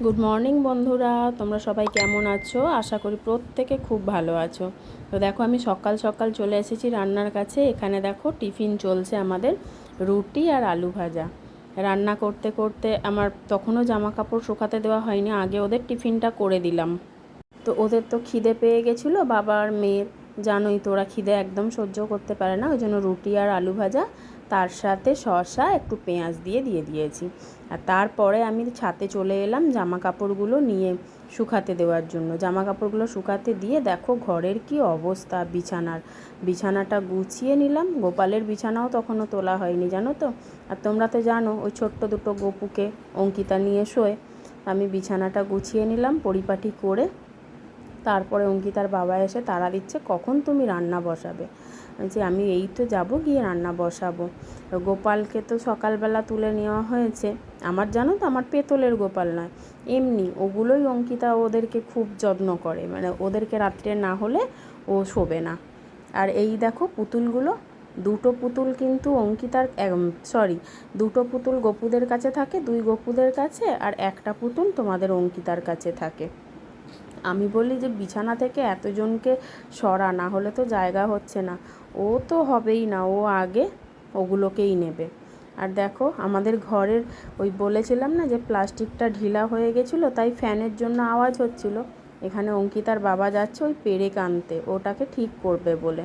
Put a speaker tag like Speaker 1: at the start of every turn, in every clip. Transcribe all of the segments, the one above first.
Speaker 1: Good morning বন্ধুরা, তোমরা সবাই কেমন আছো? আশা করি প্রত্যেকে খুব ভালো আছো। তো দেখো, আমি সকাল সকাল চলে এসেছি রান্নার কাছে। এখানে দেখো টিফিন চলছে আমাদের, রুটি আর আলু ভাজা। রান্না করতে করতে আমার তখনও জামা কাপড় শুকাতে দেওয়া হয়নি, আগে ওদের টিফিনটা করে দিলাম। তো ওদের তো খিদে পেয়ে গেছিলো, বাবা আর মেয়ের। জানোই তো ওরা খিদে একদম সহ্য করতে পারে না, ওই জন্য রুটি আর আলু ভাজা, তার সাথে শসা একটু পেঁয়াজ দিয়ে দিয়েছি। আর তারপরে আমি ছাদে চলে এলাম জামা কাপড়গুলো নিয়ে শুকাতে দেওয়ার জন্য। জামা কাপড়গুলো শুকাতে দিয়ে দেখো ঘরের কি অবস্থা, বিছানাটা গুছিয়ে নিলাম। গোপালের বিছানাও তখনও তোলা হয়নি, জানো তো। আর তোমরা তো জানো ওই ছোট্ট দুটো গপুকে অঙ্কিতা নিয়ে শোয়। আমি বিছানাটা গুছিয়ে নিলাম পরিপাটি করে। তারপরে অঙ্কিতার বাবা এসে তাড়া দিচ্ছে, কখন তুমি রান্না বসাবে? যে আমি এই তো যাবো, গিয়ে রান্না বসাবো। গোপালকে তো সকালবেলা তুলে নেওয়া হয়েছে। আমার জানো তো, আমার পেতলের গোপাল নয়, এমনি ওগুলোই অঙ্কিতা ওদেরকে খুব যত্ন করে, মানে ওদেরকে রাত্রে না হলে ও শোবে না। আর এই দেখো পুতুলগুলো, দুটো পুতুল কিন্তু অঙ্কিতার, দুটো পুতুল গপুদের কাছে থাকে, দুই গপুদের কাছে, আর একটা পুতুল তোমাদের অঙ্কিতার কাছে থাকে। আমি বলি যে বিছানা থেকে এতজনকে সরা, না হলে তো জায়গা হচ্ছে না। ও তো হবেই না, ও আগে ওগুলোকেই নেবে। আর দেখো আমাদের ঘরের ওই বলেছিলাম না যে প্লাস্টিকটা ঢিলা হয়ে গেছিলো, তাই ফ্যানের জন্য আওয়াজ হচ্ছিল। এখানে অঙ্কিতার বাবা যাচ্ছে ওই পেরেক আনতে, ওটাকে ঠিক করবে বলে।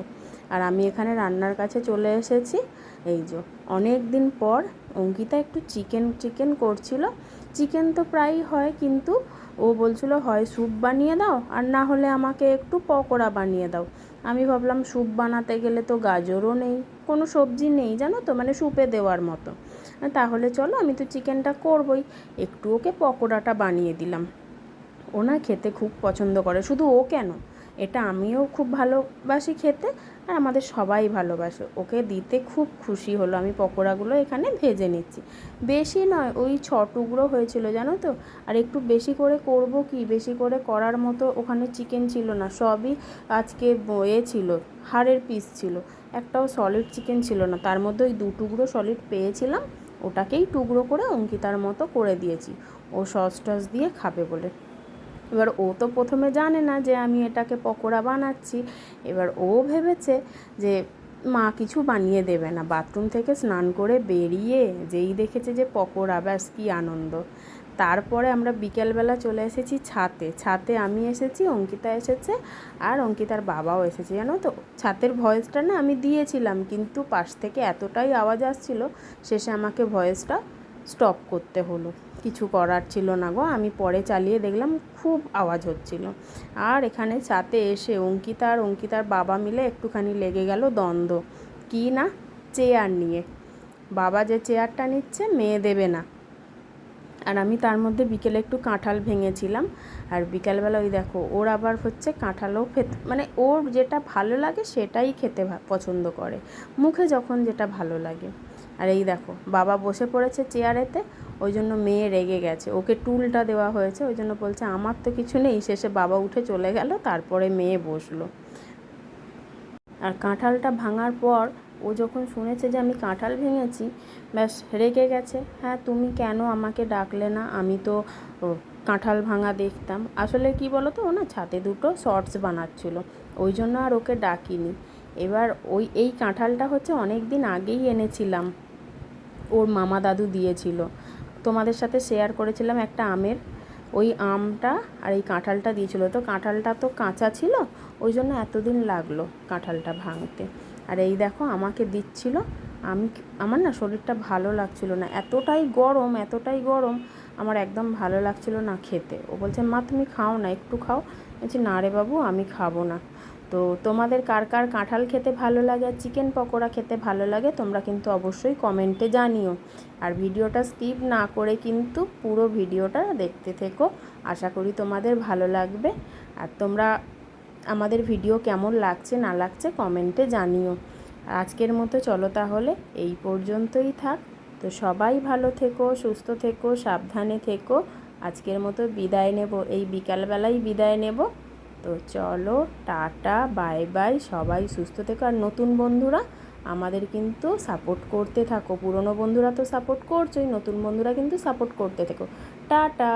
Speaker 1: আর আমি এখানে রান্নার কাছে চলে এসেছি। এই যে অনেক দিন পর অঙ্কিতা একটু চিকেন করছিল। চিকেন তো প্রায়ই হয়, কিন্তু ও বলছিল হয় স্যুপ বানিয়ে দাও, আর না হলে আমাকে একটু পকোড়া বানিয়ে দাও। আমি ভাবলাম স্যুপ বানাতে গেলে তো গাজরও নেই, কোনো সবজি নেই, জানো তো, মানে স্যুপে দেওয়ার মতো। তাহলে চলো, আমি তো চিকেনটা করবই, একটু ওকে পকোড়াটা বানিয়ে দিলাম। ও না খেতে খুব পছন্দ করে, শুধু ও কেন, এটা আমিও খুব ভালোবাসি খেতে, আর আমাদের সবাই ভালোবাসে। ওকে দিতে খুব খুশি হলো। আমি পকোড়াগুলো এখানে ভেজে নিচ্ছি, বেশি নয়, ওই 6 টুকরো হয়েছিল, জানো তো। আর একটু বেশি করে করব কি, বেশি করে করার মতো ওখানে চিকেন ছিল না, সবই আজকে ছিল, হাড়ের পিস ছিল, একটাও সলিড চিকেন ছিল না। তার মধ্যে ওই 2 টুকরো সলিড পেয়েছিলাম, ওটাকেই টুকরো করে অঙ্কিতার মতো করে দিয়েছি, ও সস টস দিয়ে খাবে বলে। এবার ও তো প্রথমে জানে না যে আমি এটাকে পকোড়া বানাচ্ছি। এবার ও ভেবেছে যে মা কিছু বানিয়ে দেবে না। বাথরুম থেকে স্নান করে বেরিয়ে যেই দেখেছে যে পকোড়া, ব্যাস কী আনন্দ। তারপরে আমরা বিকেলবেলা চলে এসেছি ছাতে আমি এসেছি, অঙ্কিতা এসেছে, আর অঙ্কিতার বাবাও এসেছে। জানো তো, ছাতের ভয়েসটা না আমি দিয়েছিলাম, কিন্তু পাশ থেকে এতটাই আওয়াজ আসছিল, শেষে আমাকে ভয়েসটা স্টপ করতে হলো। কিছু করার ছিল না গো, আমি পরে চালিয়ে দেখলাম খুব আওয়াজ হচ্ছিল। আর এখানে ছাতে এসে অঙ্কিতা আর অঙ্কিতার বাবা মিলে একটুখানি লেগে গেল দ্বন্দ্ব, কি না, চেয়ার নিয়ে। বাবা যে চেয়ারটা নিচ্ছে, মেয়ে দেবে না। আর আমি তার মধ্যে বিকেলে একটু কাঁঠাল ভেঙেছিলাম। আর বিকালবেলা ওই দেখো, ওর আবার হচ্ছে কাঁঠালও খেতে, মানে ওর যেটা ভালো লাগে সেটাই খেতে পছন্দ করে, মুখে যখন যেটা ভালো লাগে। আর এই দেখো বাবা বসে পড়েছে চেয়ারেতে, ওই জন্য মেয়ে রেগে গেছে, ওকে টুলটা দেওয়া হয়েছে, ওই জন্য বলছে আমার তো কিছু নেই। শেষে বাবা উঠে চলে গেল, তারপরে মেয়ে বসলো। আর কাঁঠালটা ভাঙার পর ও যখন শুনেছে যে আমি কাঁঠাল ভেঙেছি, ব্যাস রেগে গেছে। হ্যাঁ, তুমি কেন আমাকে ডাকলে না, আমি তো কাঁঠাল ভাঙা দেখতাম। আসলে কি বলো তো, ও না ছাদে দুটো শর্টস বানাচ্ছিল, ওই জন্য আর ওকে ডাকিনি। এবার এই কাঁঠালটা হচ্ছে অনেক দিন আগেই এনেছিলাম, ওর মামা দাদু দিয়েছিল, তোমাদের সাথে শেয়ার করেছিলাম একটা আমের, ওই আমটা আর এই কাঁঠালটা দিয়েছিল। তো কাঁঠালটা তো কাঁচা ছিল, ওই জন্য এতদিন লাগলো কাঁঠালটা ভাঙতে। আর এই দেখো আমাকে দিচ্ছিল, আমার না শরীরটা ভালো লাগছিল না, এতটাই গরম, আমার একদম ভালো লাগছিল না খেতে। ও বলছে মা তুমি খাও না, একটু খাও। বলছি না রে বাবু, আমি খাবো না। তো তোমাদের কার কার কাঁঠাল খেতে ভালো লাগে আর চিকেন পকোড়া খেতে ভালো লাগে, তোমরা কিন্তু অবশ্যই কমেন্টে জানিও। আর ভিডিওটা স্কিপ না করে কিন্তু পুরো ভিডিওটা দেখতে থেকো, আশা করি তোমাদের ভালো লাগবে। আর তোমরা আমাদের ভিডিও কেমন লাগছে না লাগছে কমেন্টে জানিও। আজকের মতো চলো তাহলে এই পর্যন্তই থাক। তো সবাই ভালো থেকো, সুস্থ থেকো, সাবধানে থেকো। আজকের মতো বিদায় নেব, এই বিকালবেলায় বিদায় নেব। তো চলো, টাটা, বাই বাই, সবাই সুস্থ থেকো। আর নতুন বন্ধুরা আমাদের কিন্তু সাপোর্ট করতে থাকো, পুরনো বন্ধুরা তো সাপোর্ট করছোই, নতুন বন্ধুরা কিন্তু সাপোর্ট করতে থেকো। টাটা।